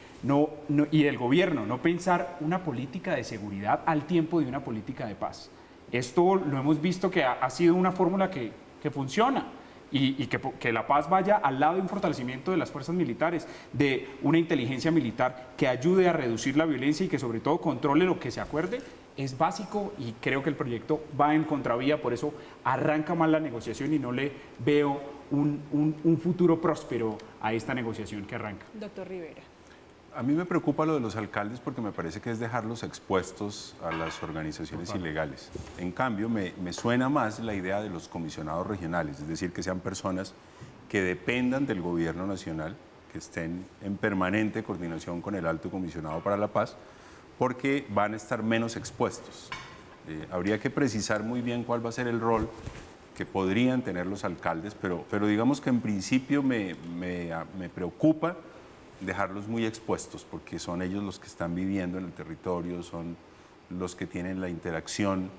Y el gobierno, no pensar una política de seguridad al tiempo de una política de paz. Esto lo hemos visto que ha sido una fórmula que funciona, y que la paz vaya al lado de un fortalecimiento de las fuerzas militares, de una inteligencia militar que ayude a reducir la violencia y que sobre todo controle lo que se acuerde, es básico, y creo que el proyecto va en contravía, por eso arranca mal la negociación y no le veo un futuro próspero a esta negociación que arranca. Doctor Rivera. A mí me preocupa lo de los alcaldes porque me parece que es dejarlos expuestos a las organizaciones ilegales. En cambio, me suena más la idea de los comisionados regionales, es decir, que sean personas que dependan del gobierno nacional, que estén en permanente coordinación con el alto comisionado para la paz, porque van a estar menos expuestos. Habría que precisar muy bien cuál va a ser el rol que podrían tener los alcaldes, pero digamos que en principio me preocupa dejarlos muy expuestos, porque son ellos los que están viviendo en el territorio, son los que tienen la interacción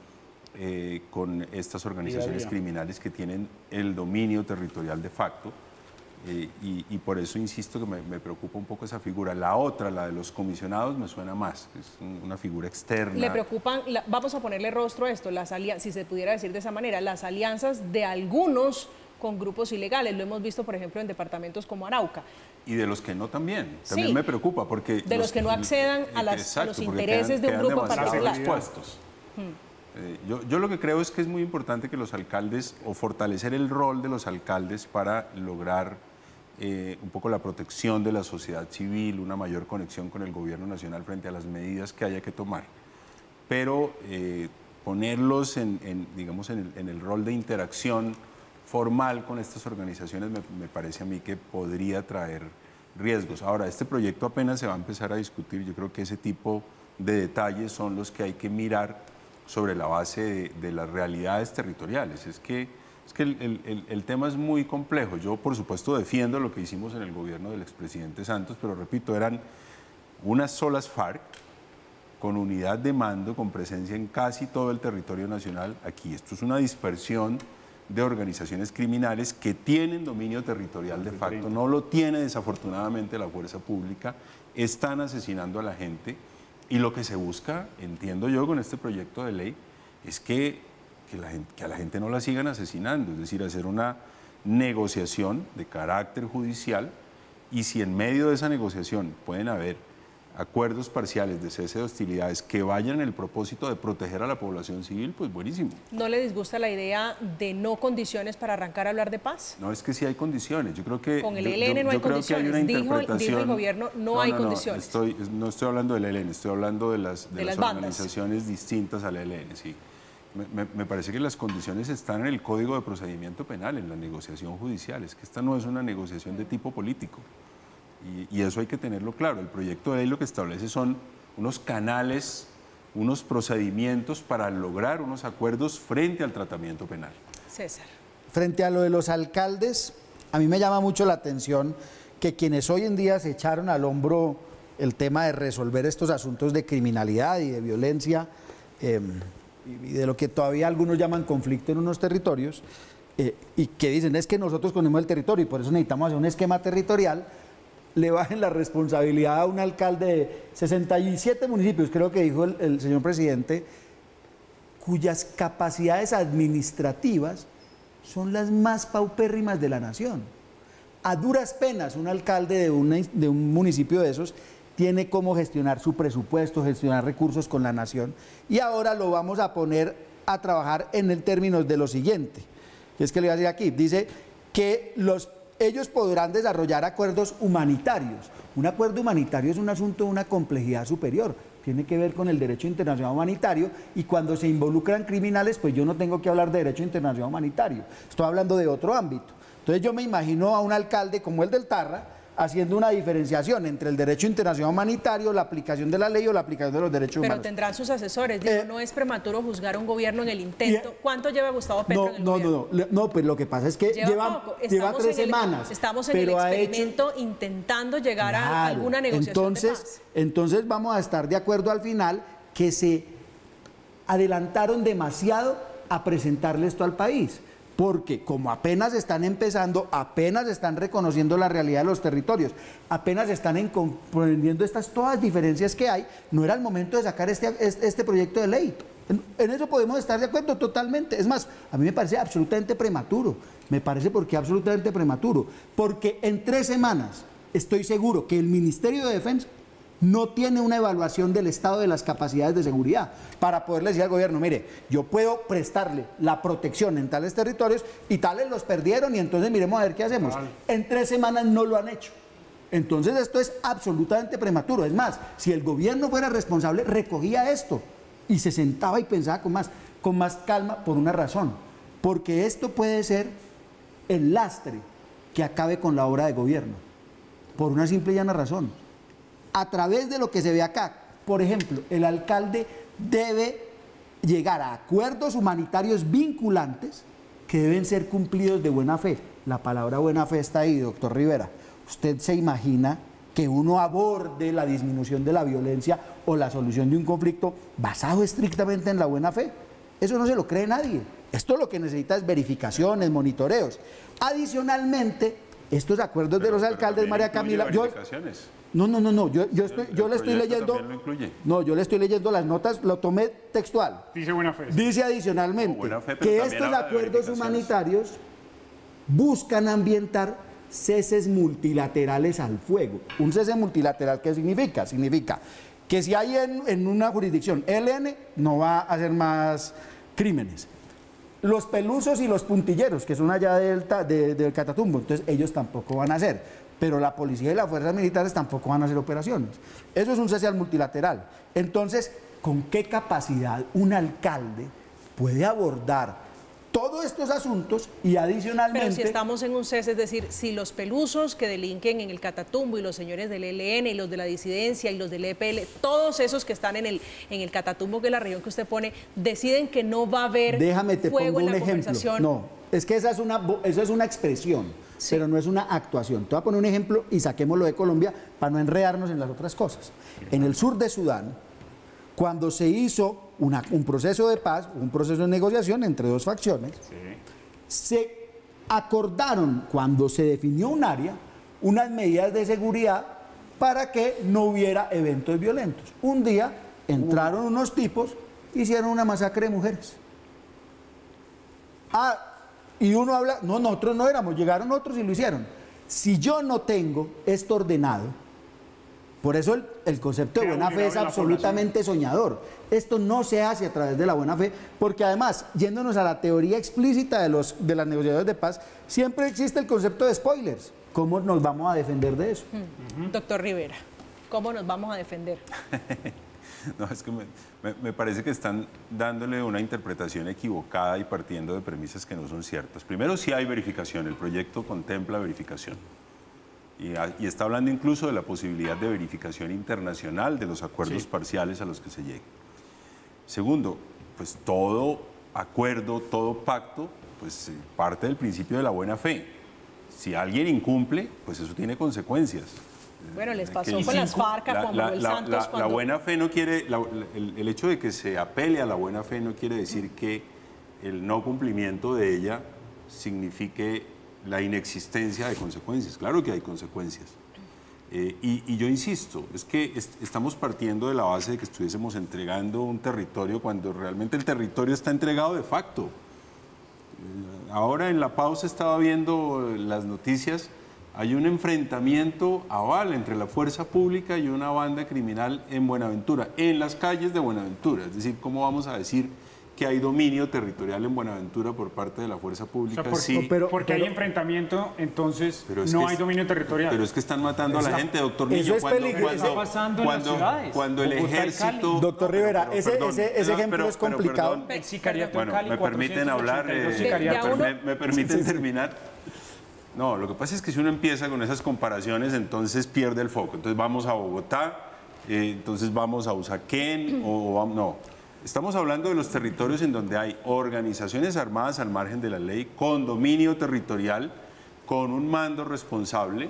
con estas organizaciones criminales que tienen el dominio territorial de facto, y por eso insisto que me preocupa un poco esa figura. La otra, la de los comisionados, me suena más, es una figura externa. ¿Le preocupan, vamos a ponerle rostro a esto, si se pudiera decir de esa manera, las alianzas de algunos con grupos ilegales? Lo hemos visto, por ejemplo, en departamentos como Arauca. Y de los que no también me preocupa, porque... De los que no accedan a los intereses de un grupo particular. Yo lo que creo es que es muy importante que los alcaldes, o fortalecer el rol de los alcaldes para lograr un poco la protección de la sociedad civil, una mayor conexión con el gobierno nacional frente a las medidas que haya que tomar. Pero ponerlos digamos, en el rol de interacción formal con estas organizaciones me parece a mí que podría traer riesgos. Ahora, este proyecto apenas se va a empezar a discutir. Yo creo que ese tipo de detalles son los que hay que mirar sobre la base de las realidades territoriales. Es que el tema es muy complejo. Yo, por supuesto, defiendo lo que hicimos en el gobierno del expresidente Santos, pero repito, eran unas solas FARC con unidad de mando, con presencia en casi todo el territorio nacional. Aquí esto es una dispersión de organizaciones criminales que tienen dominio territorial de facto, no lo tiene desafortunadamente la fuerza pública, están asesinando a la gente, y lo que se busca, entiendo yo, con este proyecto de ley, es que a la gente no la sigan asesinando, es decir, hacer una negociación de carácter judicial, y si en medio de esa negociación pueden haber acuerdos parciales de cese de hostilidades que vayan en el propósito de proteger a la población civil, pues buenísimo. ¿No le disgusta la idea de no condiciones para arrancar a hablar de paz? No, es que sí hay condiciones. Yo creo que... Con el ELN no hay condiciones. Dijo el gobierno, no hay condiciones. No estoy hablando del ELN, estoy hablando de las organizaciones distintas al ELN, sí. Me parece que las condiciones están en el Código de Procedimiento Penal, en la negociación judicial. Es que esta no es una negociación de tipo político. Y eso hay que tenerlo claro. El proyecto de ley lo que establece son unos canales, unos procedimientos para lograr unos acuerdos frente al tratamiento penal. César. Frente a lo de los alcaldes, a mí me llama mucho la atención que quienes hoy en día se echaron al hombro el tema de resolver estos asuntos de criminalidad y de violencia, y de lo que todavía algunos llaman conflicto en unos territorios, y que dicen es que nosotros conocemos el territorio y por eso necesitamos hacer un esquema territorial, le bajen la responsabilidad a un alcalde de 67 municipios, creo que dijo el señor presidente, cuyas capacidades administrativas son las más paupérrimas de la nación. A duras penas un alcalde de un municipio de esos tiene cómo gestionar su presupuesto, gestionar recursos con la nación, y ahora lo vamos a poner a trabajar en el término de lo siguiente, que es que le voy a decir aquí, dice que ellos podrán desarrollar acuerdos humanitarios. Un acuerdo humanitario es un asunto de una complejidad superior, tiene que ver con el derecho internacional humanitario, y cuando se involucran criminales, pues yo no tengo que hablar de derecho internacional humanitario, estoy hablando de otro ámbito. Entonces yo me imagino a un alcalde como el del Tarra haciendo una diferenciación entre el derecho internacional humanitario, la aplicación de la ley o la aplicación de los derechos humanos. Pero tendrán sus asesores. Digo, no es prematuro juzgar a un gobierno en el intento. ¿Cuánto lleva Gustavo Petro en el gobierno? No, pues lo que pasa es que lleva 3 semanas. Estamos en el experimento intentando llegar a alguna negociación de paz. Entonces vamos a estar de acuerdo al final que se adelantaron demasiado a presentarle esto al país. Porque como apenas están empezando, apenas están reconociendo la realidad de los territorios, apenas están comprendiendo todas diferencias que hay, no era el momento de sacar este proyecto de ley. En eso podemos estar de acuerdo totalmente. Es más, a mí me parece absolutamente prematuro. Me parece absolutamente prematuro. Porque en 3 semanas estoy seguro que el Ministerio de Defensa no tiene una evaluación del estado de las capacidades de seguridad para poderle decir al gobierno, mire, yo puedo prestarle la protección en tales territorios y tales los perdieron y entonces miremos a ver qué hacemos. En 3 semanas no lo han hecho. Entonces esto es absolutamente prematuro. Es más, si el gobierno fuera responsable, recogía esto y se sentaba y pensaba con más calma por una razón. Porque esto puede ser el lastre que acabe con la obra de gobierno. Por una simple y llana razón. A través de lo que se ve acá, por ejemplo, el alcalde debe llegar a acuerdos humanitarios vinculantes que deben ser cumplidos de buena fe. La palabra buena fe está ahí, doctor Rivera. ¿Usted se imagina que uno aborde la disminución de la violencia o la solución de un conflicto basado estrictamente en la buena fe? Eso no se lo cree nadie. Esto lo que necesita es verificaciones, monitoreos. Adicionalmente, estos acuerdos de los alcaldes, María Camila... No, yo le estoy leyendo. No, yo le estoy leyendo las notas, lo tomé textual. Dice buena fe. Dice adicionalmente que estos acuerdos humanitarios buscan ambientar ceses multilaterales al fuego. Un cese multilateral, ¿qué significa? Significa que si hay en una jurisdicción ELN, no va a hacer más crímenes. Los pelusos y los puntilleros, que son allá del Catatumbo, entonces ellos tampoco van a hacer. Pero la policía y las fuerzas militares tampoco van a hacer operaciones. Eso es un cese multilateral. Entonces, ¿con qué capacidad un alcalde puede abordar todos estos asuntos y adicionalmente... Pero si estamos en un cese, es decir, si los pelusos que delinquen en el Catatumbo y los señores del ELN y los de la disidencia y los del EPL, todos esos que están en el Catatumbo, que es la región que usted pone, deciden que no va a haber fuego en la conversación. No, es que eso es una expresión. Sí. Pero no es una actuación. Te voy a poner un ejemplo y saquémoslo de Colombia para no enredarnos en las otras cosas. En el sur de Sudán, cuando se hizo un proceso de paz, un proceso de negociación entre 2 facciones, se acordaron, cuando se definió un área, unas medidas de seguridad para que no hubiera eventos violentos. Un día entraron unos tipos, hicieron una masacre de mujeres. Y uno habla, no, nosotros no éramos, llegaron otros y lo hicieron. Si yo no tengo esto ordenado, por eso el concepto de buena fe es absolutamente soñador. Esto no se hace a través de la buena fe, porque además, yéndonos a la teoría explícita de las negociaciones de paz, siempre existe el concepto de spoilers. ¿Cómo nos vamos a defender de eso? Doctor Rivera, ¿cómo nos vamos a defender? No, es que me parece que están dándole una interpretación equivocada y partiendo de premisas que no son ciertas. Primero, sí hay verificación, el proyecto contempla verificación. Y está hablando incluso de la posibilidad de verificación internacional de los acuerdos parciales a los que se llegue. Segundo, pues todo acuerdo, todo pacto, pues parte del principio de la buena fe. Si alguien incumple, pues eso tiene consecuencias. Bueno, les pasó con las FARC, con Manuel Santos. La buena fe no quiere, el hecho de que se apele a la buena fe no quiere decir que el no cumplimiento de ella signifique la inexistencia de consecuencias. Claro que hay consecuencias. Y yo insisto, es que estamos partiendo de la base de que estuviésemos entregando un territorio cuando realmente el territorio está entregado de facto. Ahora en la pausa estaba viendo las noticias, hay un enfrentamiento aval entre la fuerza pública y una banda criminal en Buenaventura, en las calles de Buenaventura. Es decir, ¿cómo vamos a decir que hay dominio territorial en Buenaventura por parte de la fuerza pública? O sea, porque hay enfrentamiento, entonces no hay dominio territorial. Pero es que están matando a la gente, doctor Niño. Eso es peligroso. Está pasando en las ciudades. Cuando el ejército... Doctor Rivera, ese ejemplo es complicado. El sicariato bueno, en Cali, me permiten hablar, me permiten terminar. No, lo que pasa es que si uno empieza con esas comparaciones, entonces pierde el foco. Entonces vamos a Bogotá, entonces vamos a Usaquén, no. Estamos hablando de los territorios en donde hay organizaciones armadas al margen de la ley, con dominio territorial, con un mando responsable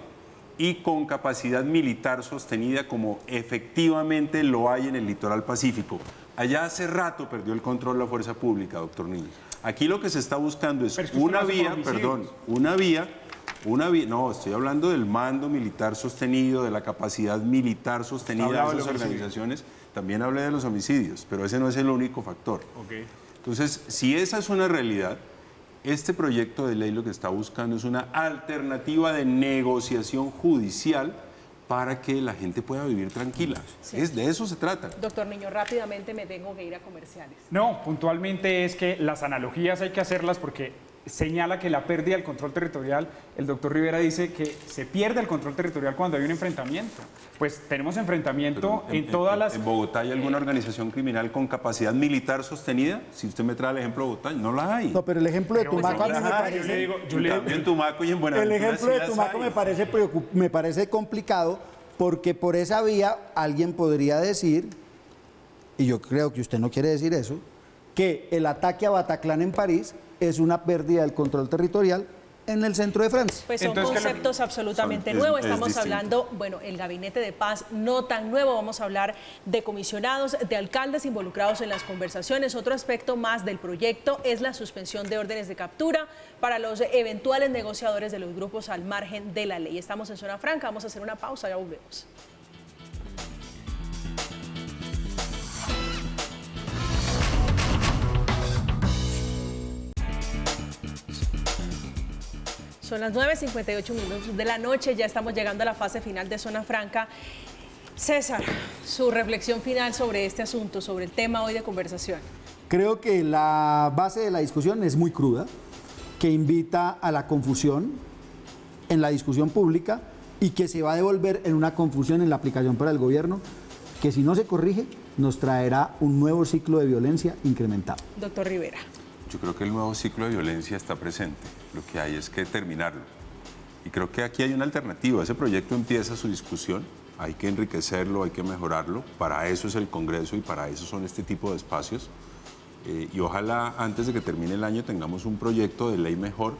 y con capacidad militar sostenida como efectivamente lo hay en el litoral pacífico. Allá hace rato perdió el control la fuerza pública, doctor Niño. Aquí lo que se está buscando es una vía, no, estoy hablando del mando militar sostenido, de la capacidad militar sostenida de esas organizaciones. También hablé de los homicidios, pero ese no es el único factor. Entonces, si esa es una realidad, este proyecto de ley lo que está buscando es una alternativa de negociación judicial para que la gente pueda vivir tranquila. De eso se trata. Doctor Niño, rápidamente me tengo que ir a comerciales. No, puntualmente es que las analogías hay que hacerlas porque señala que la pérdida del control territorial, el doctor Rivera dice que se pierde el control territorial cuando hay un enfrentamiento. Pues tenemos enfrentamiento en todas las... ¿En Bogotá hay alguna organización criminal con capacidad militar sostenida? Si usted me trae el ejemplo de Bogotá, no la hay. No, pero el ejemplo de Tumaco a mí me parece... En Tumaco y en Buenaventura. El ejemplo de Tumaco me parece complicado porque por esa vía alguien podría decir, y yo creo que usted no quiere decir eso, que el ataque a Bataclan en París es una pérdida del control territorial en el centro de Francia. Pues son conceptos absolutamente nuevos. Estamos hablando, bueno, el gabinete de paz no tan nuevo, vamos a hablar de comisionados, de alcaldes involucrados en las conversaciones. Otro aspecto más del proyecto es la suspensión de órdenes de captura para los eventuales negociadores de los grupos al margen de la ley. Estamos en Zona Franca, vamos a hacer una pausa, ya volvemos. Son las 9:58 minutos de la noche, ya estamos llegando a la fase final de Zona Franca. César, su reflexión final sobre este asunto, sobre el tema hoy de conversación. Creo que la base de la discusión es muy cruda, que invita a la confusión en la discusión pública y que se va a devolver en una confusión en la aplicación para el gobierno, que si no se corrige nos traerá un nuevo ciclo de violencia incrementado. Doctor Rivera. Yo creo que el nuevo ciclo de violencia está presente, lo que hay es que terminarlo. Y creo que aquí hay una alternativa, ese proyecto empieza su discusión, hay que enriquecerlo, hay que mejorarlo, para eso es el Congreso y para eso son este tipo de espacios. Y ojalá antes de que termine el año tengamos un proyecto de ley mejor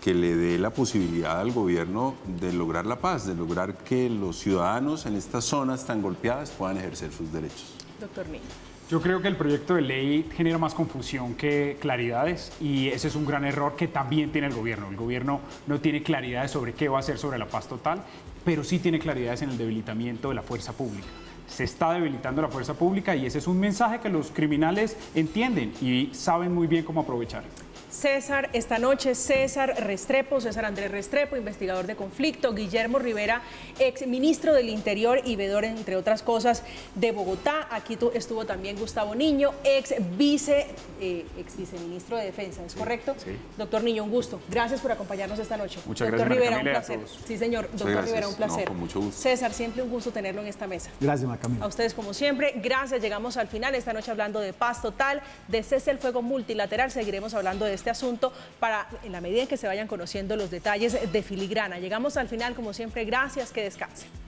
que le dé la posibilidad al gobierno de lograr la paz, de lograr que los ciudadanos en estas zonas tan golpeadas puedan ejercer sus derechos. Doctor Niño. Yo creo que el proyecto de ley genera más confusión que claridades y ese es un gran error que también tiene el gobierno. El gobierno no tiene claridades sobre qué va a hacer sobre la paz total, pero sí tiene claridades en el debilitamiento de la fuerza pública. Se está debilitando la fuerza pública y ese es un mensaje que los criminales entienden y saben muy bien cómo aprovechar. César, esta noche César Restrepo, César Andrés Restrepo, investigador de conflicto, Guillermo Rivera, ex ministro del Interior y veedor, entre otras cosas, de Bogotá. Aquí estuvo también Gustavo Niño, ex viceministro de Defensa, ¿es correcto? Sí. Doctor Niño, un gusto. Gracias por acompañarnos esta noche. Muchas Doctor gracias, Rivera, María un Camila, placer. Sí, señor. Doctor Rivera, un placer. No, con mucho gusto. César, siempre un gusto tenerlo en esta mesa. Gracias, María. Camila. A ustedes como siempre, gracias. Llegamos al final esta noche hablando de paz total, de cese el fuego multilateral. Seguiremos hablando de este asunto en la medida en que se vayan conociendo los detalles de filigrana. Llegamos al final como siempre, gracias, que descansen.